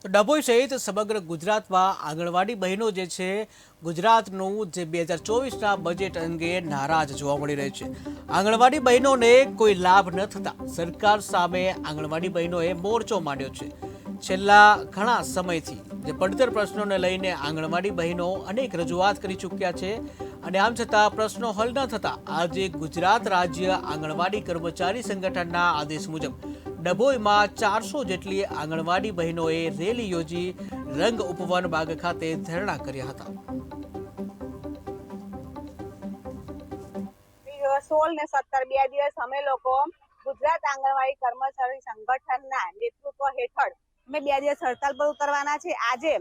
તો ડભોઈ સહિત સમગ્ર ગુજરાતમાં આંગણવાડી બહેનો જે છે ગુજરાતનું જે 2024ના બજેટ અંગે નારાજ જોવા મળી રહી છે। આંગણવાડી બહેનોને કોઈ લાભ ન થતા સરકાર સામે આંગણવાડી બહેનોએ મોરચો માંડ્યો છે। છેલ્લા ઘણા સમયથી જે પડતર પ્રશ્નોને લઈને આંગણવાડી બહેનો અનેક રજૂઆત કરી ચૂક્યા છે અને આમ છતાં પ્રશ્નો હલ ન થતા આજે ગુજરાત રાજ્ય આંગણવાડી કર્મચારી સંગઠનના આદેશ મુજબ ડભોઈમાં 400 જેટલી આંગણવાડી બહેનોએ રેલી યોજી રંગ ઉપવન બાગ ખાતે ધરણા કર્યા હતા। 16 ને 17 બે દિવસ અમે લોકો ગુજરાત આંગણવાડી કર્મચારી સંગઠનના નેતૃત્વ હેઠળ અમે 2 દિવસ હડતાલ પર ઉતરવાના છે। આજે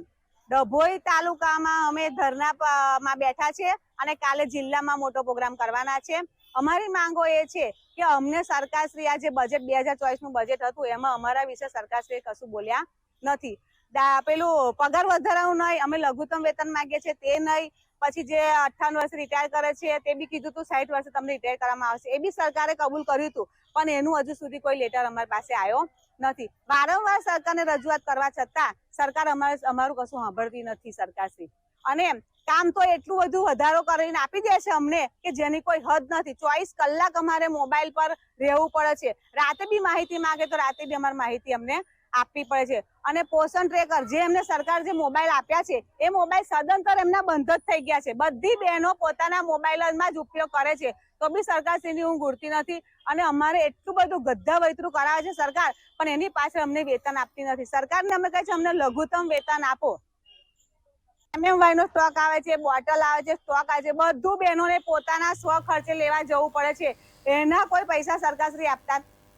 ડભોઈ તાલુકામાં અમે ધરનામાં બેઠા છે અને કાલે જિલ્લામાં મોટો પ્રોગ્રામ કરવાના છે। અમારી માંગો એ છે કે અમને સરકારશ્રી આ જે બજેટ 2024નું બજેટ હતું એમાં અમારા વિશે સરકારશ્રીએ કશું બોલ્યા નથી। પેલું પગાર વધારાનું નહીં, અમે લઘુત્તમ વેતન માંગીએ છીએ તે નહીં, પછી જે 58 વર્ષે રિટાયર કરે છે તે બી કીધું હતું 60 વર્ષે તમને રિટાયર કરવામાં આવશે, એ બી સરકારે કબૂલ કર્યું હતું, પણ એનું હજુ સુધી કોઈ લેટર અમારી પાસે આવ્યો નથી। વારંવાર સરકારને રજૂઆત કરવા છતાં સરકાર અમારું કશું સાંભળતી નથી સરકારશ્રી। અને કામ તો એટલું બધું વધારો કરીને આપી દે છે અમને કે જેની કોઈ હદ નથી। 24 કલાક અમારે મોબાઈલ પર રહેવું પડે છે, રાતે બી માહિતી માંગે તો રાતે બી અમારી માહિતી અમને આપવી પડે છે। અને પોષણ ટ્રેકર જે એમને સરકાર જે મોબાઈલ આપ્યા છે એ મોબાઈલ સદંતર એમના બંધ જ થઈ ગયા છે। બધી બહેનો પોતાના મોબાઈલમાં જ ઉપયોગ કરે છે તો બી સરકારશ્રીની ઊંઘ ઉડતી નથી અને અમારે એટલું બધું ગધા વૈતરું કરાવે છે સરકાર, પણ એની પાછળ અમને વેતન આપતી નથી। સરકારને અમે કહે છે અમને લઘુત્તમ વેતન આપો। MMY નો સ્ટોક આવે છે, બોટલ આવે છે, સ્ટોક આવે છે, બધું બહેનોને પોતાના સ્વ ખર્ચે લેવા જવું પડે છે, એના કોઈ પૈસા સરકારશ્રી આપતા